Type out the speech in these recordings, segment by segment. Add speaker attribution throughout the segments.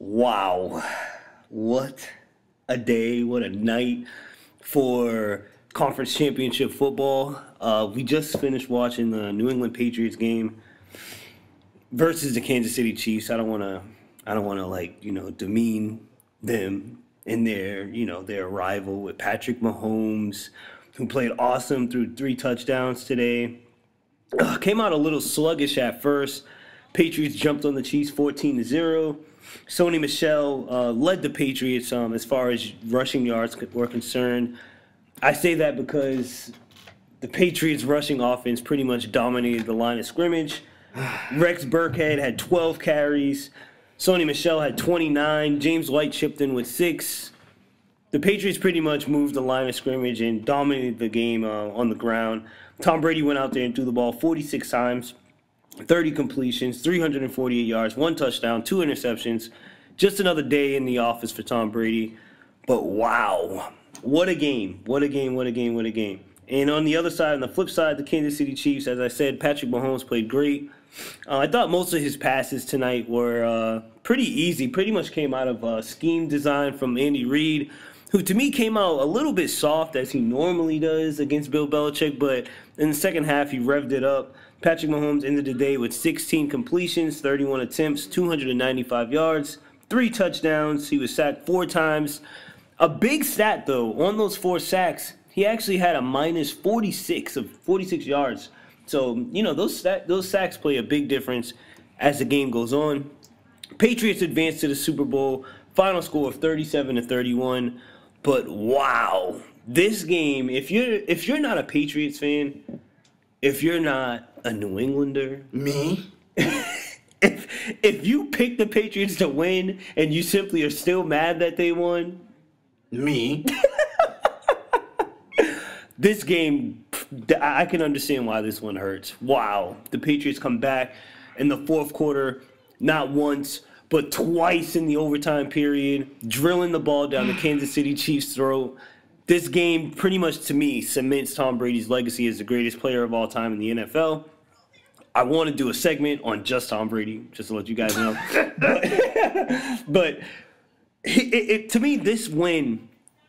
Speaker 1: Wow. What a day, what a night for conference championship football. We just finished watching the New England Patriots game versus the Kansas City Chiefs. I don't want to demean them in their rival with Patrick Mahomes, who played awesome through 3 touchdowns today. Came out a little sluggish at first. Patriots jumped on the Chiefs 14-0. Sony Michel led the Patriots as far as rushing yards were concerned. I say that because the Patriots' rushing offense pretty much dominated the line of scrimmage. Rex Burkhead had 12 carries. Sony Michel had 29. James White chipped in with 6. The Patriots pretty much moved the line of scrimmage and dominated the game on the ground. Tom Brady went out there and threw the ball 46 times. 30 completions, 348 yards, 1 touchdown, 2 interceptions. Just another day in the office for Tom Brady. But wow, what a game. What a game, what a game, what a game. And on the other side, on the flip side, the Kansas City Chiefs, as I said, Patrick Mahomes played great. I thought most of his passes tonight were pretty easy. Pretty much came out of scheme design from Andy Reid, who to me came out a little bit soft as he normally does against Bill Belichick. But in the second half, he revved it up. Patrick Mahomes ended the day with 16 completions, 31 attempts, 295 yards, 3 touchdowns. He was sacked 4 times. A big stat, though, on those 4 sacks, he actually had a minus 46 yards. So, those sacks play a big difference as the game goes on. Patriots advanced to the Super Bowl, final score of 37-31. But wow, this game, if you're not a Patriots fan, if you're not a New Englander,
Speaker 2: me,
Speaker 1: if you pick the Patriots to win and you simply are still mad that they won,
Speaker 2: me,
Speaker 1: this game, I can understand why this one hurts. Wow, the Patriots come back in the fourth quarter, not once, but twice in the overtime period, drilling the ball down the Kansas City Chiefs' throat. This game pretty much, to me, cements Tom Brady's legacy as the greatest player of all time in the NFL. I want to do a segment on just Tom Brady, just to let you guys know. but to me, this win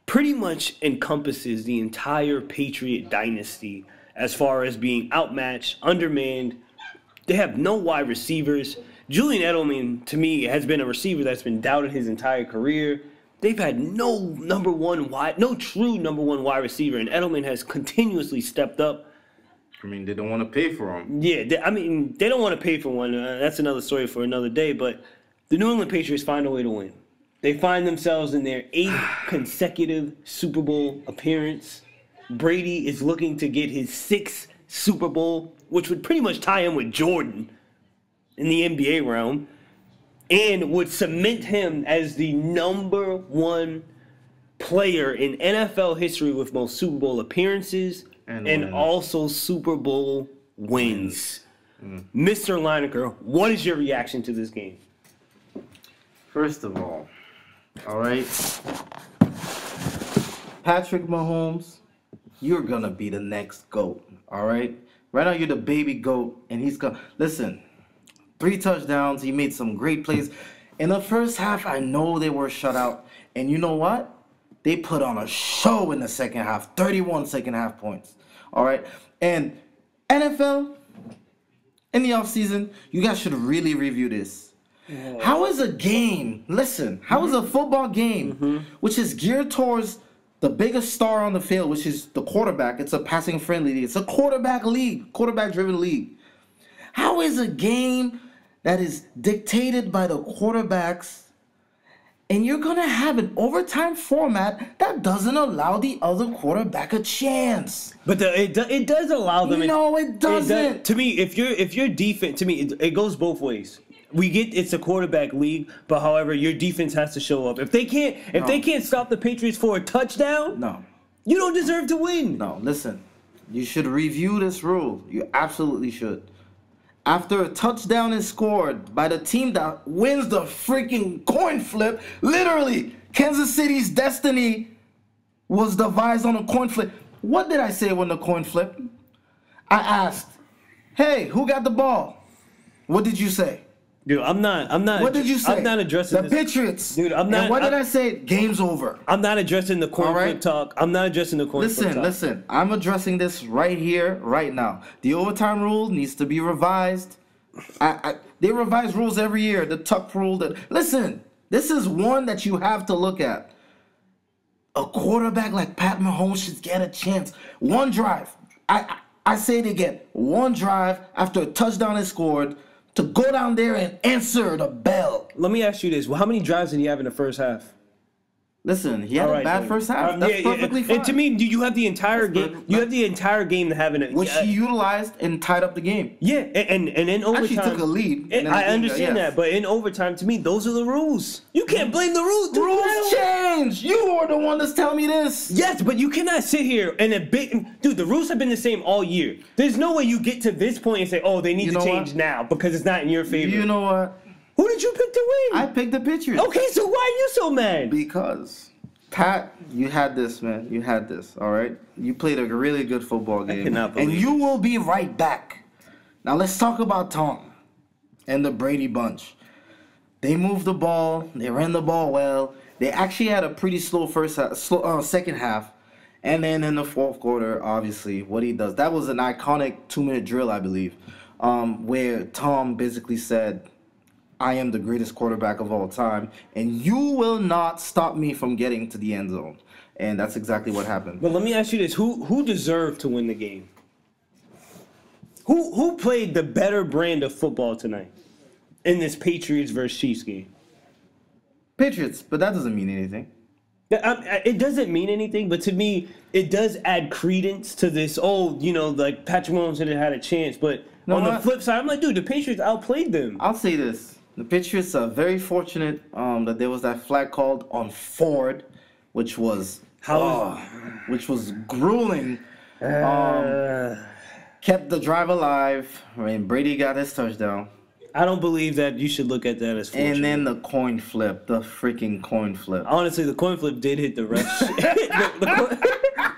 Speaker 1: pretty much encompasses the entire Patriot dynasty as far as being outmatched, undermanned. They have no wide receivers. Julian Edelman, to me, has been a receiver that's been doubted his entire career. They've had no true number one wide receiver, and Edelman has continuously stepped up.
Speaker 2: I mean, they don't want to pay for him.
Speaker 1: Yeah, they don't want to pay for one. That's another story for another day. But the New England Patriots find a way to win. They find themselves in their 8th consecutive Super Bowl appearance. Brady is looking to get his 6th Super Bowl, which would pretty much tie him with Jordan in the NBA realm, and would cement him as the number 1 player in NFL history with most Super Bowl appearances and also Super Bowl wins. Mr. Lineker, what is your reaction to this game?
Speaker 2: First of all right, Patrick Mahomes, you're going to be the next GOAT, all right? Right now you're the baby GOAT, and he's going to... Listen, 3 touchdowns. He made some great plays. In the first half, I know they were shut out. And you know what? They put on a show in the second half. 31 second half points. All right? And NFL, in the offseason, you guys should really review this. Yeah. How is a game, listen, how is a football game, which is geared towards the biggest star on the field, which is the quarterback. It's a passing-friendly league. It's a quarterback league, quarterback-driven league. How is a game that is dictated by the quarterbacks, and you're going to have an overtime format that doesn't allow the other quarterback a chance?
Speaker 1: But it does allow them.
Speaker 2: No, it doesn't.
Speaker 1: To me, if your defense, to me, it goes both ways. We get it's a quarterback league, but however, your defense has to show up. If they can't stop the Patriots for a touchdown,
Speaker 2: no,
Speaker 1: you don't deserve to win.
Speaker 2: No, listen, you should review this rule. You absolutely should. After a touchdown is scored by the team that wins the freaking coin flip, literally, Kansas City's destiny was devised on a coin flip. What did I say when the coin flipped? I asked, hey, who got the ball? What did you say?
Speaker 1: Dude, I'm not.
Speaker 2: What did you say?
Speaker 1: I'm not addressing
Speaker 2: the Patriots.
Speaker 1: Dude, I'm not.
Speaker 2: And what did I say? Game's over.
Speaker 1: I'm not addressing the coin flip talk. I'm not addressing the coin flip talk.
Speaker 2: Listen. I'm addressing this right here, right now. The overtime rule needs to be revised. They revise rules every year. The tuck rule. Listen, this is one that you have to look at. A quarterback like Pat Mahomes should get a chance. One drive. I say it again. One drive after a touchdown is scored to go down there and answer the bell.
Speaker 1: Let me ask you this. Well, how many drives did he have in the first half?
Speaker 2: Listen, he had a bad first half. That's perfectly fine.
Speaker 1: And to me, you have the entire game. You have the entire game to have in it,
Speaker 2: which he utilized and tied up the game.
Speaker 1: Yeah, and in overtime,
Speaker 2: actually took a lead.
Speaker 1: I understand that, but in overtime, to me, those are the rules. You can't blame the rules.
Speaker 2: The rules change. You are the one that's telling me this.
Speaker 1: Yes, but you cannot sit here and dude. The rules have been the same all year. There's no way you get to this point and say, "Oh, they need to change now because it's not in your favor."
Speaker 2: You know what?
Speaker 1: Who did you pick to win?
Speaker 2: I picked the Patriots.
Speaker 1: Okay, so why are you so mad?
Speaker 2: Because, Pat, you had this, man. You had this, all right? You played a really good football game.
Speaker 1: I cannot believe
Speaker 2: and you will be right back. Now, let's talk about Tom and the Brady bunch. They moved the ball. They ran the ball well. They actually had a pretty slow second half. And then in the fourth quarter, obviously, what he does. That was an iconic 2-minute drill, I believe, where Tom basically said, I am the greatest quarterback of all time, and you will not stop me from getting to the end zone. And that's exactly what happened.
Speaker 1: But let me ask you this. Who deserved to win the game? Who played the better brand of football tonight in this Patriots versus Chiefs game?
Speaker 2: Patriots, but that doesn't mean anything.
Speaker 1: It doesn't mean anything, but to me, it does add credence to this, like Patrick Mahomes had a chance. But on the flip side, I'm like, dude, the Patriots outplayed them.
Speaker 2: I'll say this. The Patriots are very fortunate that there was that flag called on Ford, which was grueling. Kept the drive alive when Brady got his touchdown.
Speaker 1: I don't believe that you should look at that as fortunate.
Speaker 2: And then the coin flip, the freaking coin flip.
Speaker 1: Honestly, the coin flip did hit the ref's.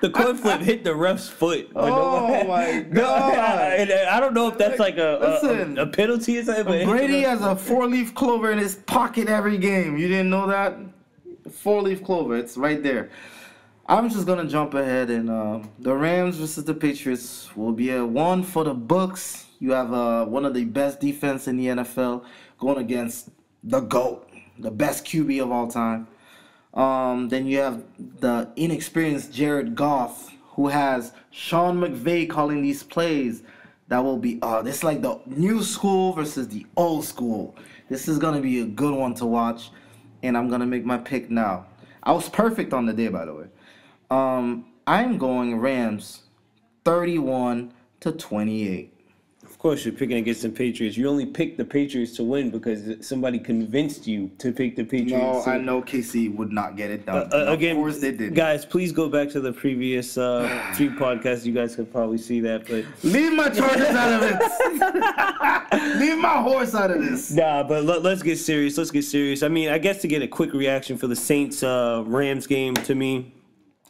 Speaker 1: The coin flip hit the ref's foot.
Speaker 2: Oh my God!
Speaker 1: And I don't know if that's like a penalty or something. But
Speaker 2: Brady has a 4-leaf clover in his pocket every game. You didn't know that? 4-leaf clover. It's right there. I'm just gonna jump ahead, and the Rams versus the Patriots will be a one for the books. You have one of the best defense in the NFL going against the GOAT, the best QB of all time. Then you have the inexperienced Jared Goff, who has Sean McVay calling these plays. That will be this is like the new school versus the old school. This is gonna be a good one to watch, and I'm gonna make my pick now. I was perfect on the day, by the way. I'm going Rams 31-28.
Speaker 1: Of course, you're picking against the Patriots. You only picked the Patriots to win because somebody convinced you to pick the Patriots.
Speaker 2: No, I know KC would not get it done.
Speaker 1: Again,
Speaker 2: of course they did.
Speaker 1: Guys, please go back to the previous 3 podcasts. You guys could probably see that. But
Speaker 2: leave my Chargers out of it. Leave my horse out of this.
Speaker 1: Nah, but let's get serious. Let's get serious. I mean, I guess to get a quick reaction for the Saints-Rams game, to me,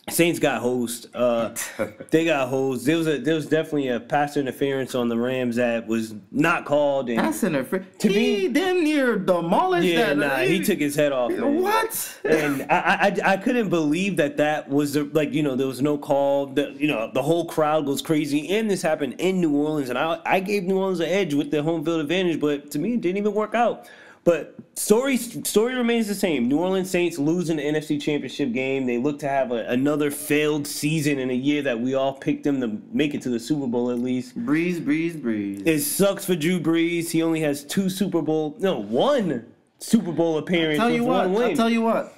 Speaker 1: Saints got hosed. They got hosed. There was definitely a pass interference on the Rams that was not called. And
Speaker 2: pass interference? He damn near demolished that.
Speaker 1: Yeah, he took his head off. Man.
Speaker 2: What?
Speaker 1: And I couldn't believe that was there was no call. The whole crowd goes crazy. And this happened in New Orleans. And I gave New Orleans an edge with the home field advantage, but to me it didn't even work out. But story remains the same. New Orleans Saints losing the NFC Championship game. They look to have another failed season in a year that we all picked them to make it to the Super Bowl at least.
Speaker 2: Breeze.
Speaker 1: It sucks for Drew Brees. He only has one Super Bowl appearance with one win.
Speaker 2: I'll tell you what.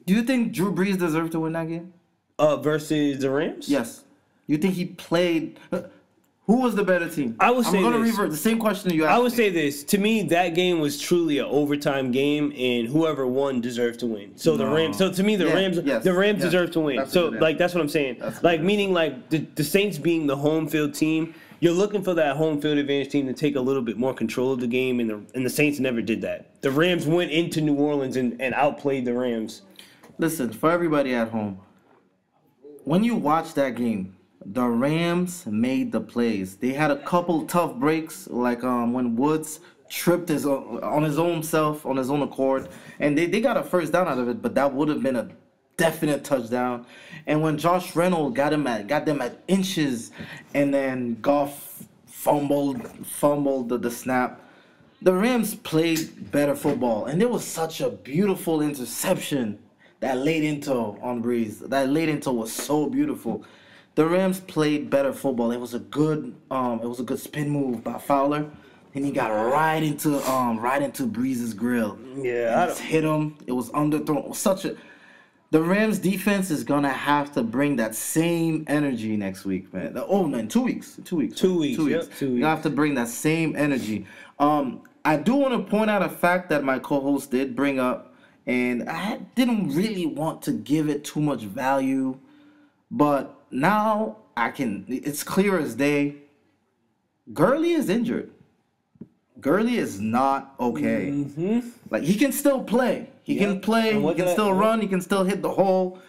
Speaker 2: Do you think Drew Brees deserved to win that game?
Speaker 1: Versus the Rams?
Speaker 2: Yes. You think he played... Who was the better team?
Speaker 1: I'm going to
Speaker 2: revert the same question you asked.
Speaker 1: I would say this. To me, that game was truly an overtime game, and whoever won deserved to win. So the Rams. So to me, the Rams deserve to win. That's that's what I'm saying. Meaning the Saints being the home field team, you're looking for that home field advantage team to take a little bit more control of the game, and the Saints never did that. The Rams went into New Orleans and outplayed the Rams.
Speaker 2: Listen, for everybody at home, when you watch that game, the Rams made the plays. They had a couple tough breaks, like when Woods tripped on his own self, on his own accord. And they got a first down out of it, but that would have been a definite touchdown. And when Josh Reynolds got them at inches, and then Goff fumbled the snap, the Rams played better football. And there was such a beautiful interception that laid into on Breeze. That laid into was so beautiful. The Rams played better football. It was a good spin move by Fowler, and he got right into Breeze's grill.
Speaker 1: Yeah,
Speaker 2: and just hit him. It was underthrown. The Rams defense is gonna have to bring that same energy next week, man. No, in 2 weeks. 2 weeks.
Speaker 1: 2 weeks. Yep, 2 weeks.
Speaker 2: You have to bring that same energy. I do want to point out a fact that my co-host did bring up, and I didn't really want to give it too much value, but now it's clear as day. Gurley is injured. Gurley is not okay.
Speaker 1: Mm-hmm.
Speaker 2: Like, he can still play. He can play. He can still run. He can still hit the hole.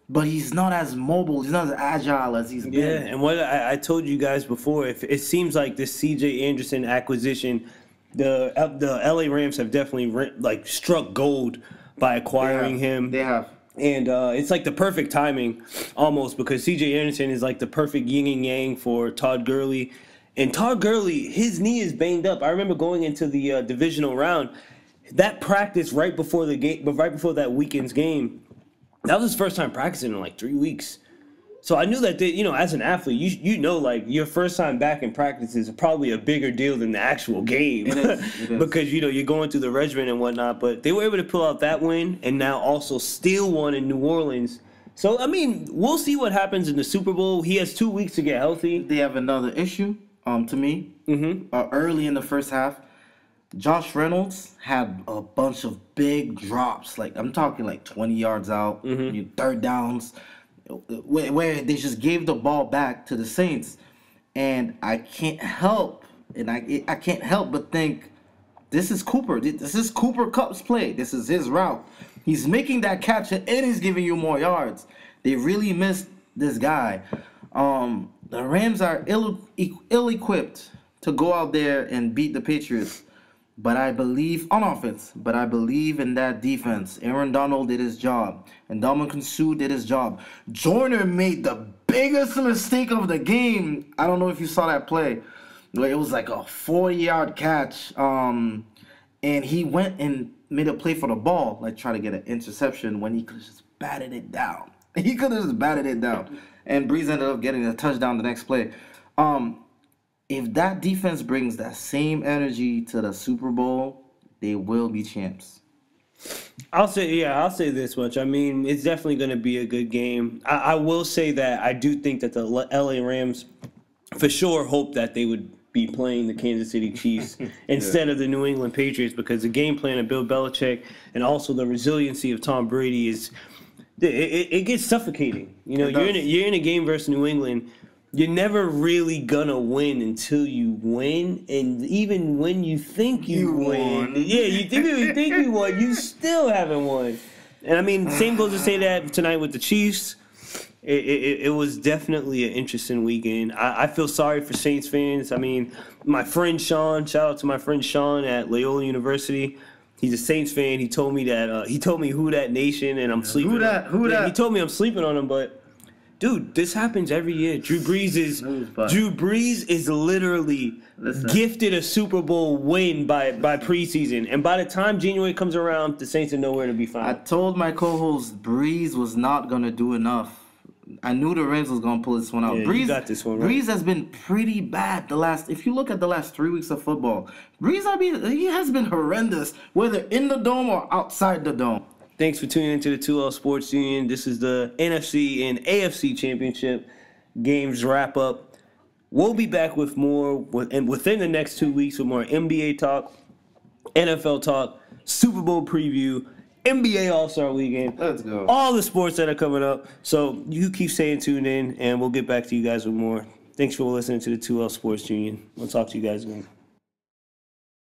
Speaker 2: But he's not as mobile. He's not as agile as he's been.
Speaker 1: Yeah, and what I told you guys before, if it seems like this C.J. Anderson acquisition, the L.A. Rams have definitely struck gold by acquiring him.
Speaker 2: They have.
Speaker 1: And it's like the perfect timing, almost, because C.J. Anderson is like the perfect yin and yang for Todd Gurley. And Todd Gurley, his knee is banged up. I remember going into the divisional round, that practice right before the game, but right before that weekend's game, that was his first time practicing in like 3 weeks. So I knew that as an athlete, like your first time back in practice is probably a bigger deal than the actual game.
Speaker 2: It is.
Speaker 1: Because you're going through the regimen and whatnot. But they were able to pull out that win and now also steal one in New Orleans. So I mean, we'll see what happens in the Super Bowl. He has 2 weeks to get healthy.
Speaker 2: They have another issue. To me, early in the first half, Josh had a bunch of big drops. Like, I'm talking like 20 yards out, third downs, where they just gave the ball back to the Saints. And I can't help, I can't help but think, this is Cooper. This is Cooper Kupp's play. This is his route. He's making that catch and he's giving you more yards. They really missed this guy. The Rams are ill-equipped to go out there and beat the Patriots. But I believe, on offense, but I believe in that defense. Aaron Donald did his job. And Ndamukong Suh did his job. Joyner made the biggest mistake of the game. I don't know if you saw that play. It was like a 40-yard catch. And he went and made a play for the ball, like try to get an interception when he could have just batted it down. He could have just batted it down. And Breeze ended up getting a touchdown the next play. If that defense brings that same energy to the Super Bowl, they will be champs.
Speaker 1: I'll say this much. I mean, it's definitely going to be a good game. I will say that I do think that the LA Rams for sure hope that they would be playing the Kansas City Chiefs instead of the New England Patriots, because the game plan of Bill Belichick and also the resiliency of Tom Brady is – it gets suffocating. You're in a game versus New England. You're never really gonna win until you win, and even when you think you win, you think you won, you still haven't won. And I mean, same goes to say that tonight with the Chiefs. It was definitely an interesting weekend. I feel sorry for Saints fans. I mean, my friend Sean, shout out to my friend Sean at Loyola University. He's a Saints fan. He told me who that nation, and I'm sleeping. Who that? He told me I'm sleeping on him, but dude, this happens every year. Drew Brees is literally gifted a Super Bowl win by preseason, and by the time January comes around, the Saints are nowhere to be found.
Speaker 2: I told my co-host Brees was not gonna do enough. I knew the Rams was gonna pull this one out.
Speaker 1: Yeah,
Speaker 2: Breeze
Speaker 1: got this one right.
Speaker 2: Breeze has been pretty bad if you look at the last 3 weeks of football. Breeze, he has been horrendous, whether in the dome or outside the dome.
Speaker 1: Thanks for tuning into the 2L Sports Union. This is the NFC and AFC Championship games wrap up. We'll be back with more and within the next 2 weeks with more NBA talk, NFL talk, Super Bowl preview, NBA All-Star Weekend.
Speaker 2: Let's go.
Speaker 1: All the sports that are coming up. So you keep staying tuned in, and we'll get back to you guys with more. Thanks for listening to the 2L Sports Union. We'll talk to you guys again.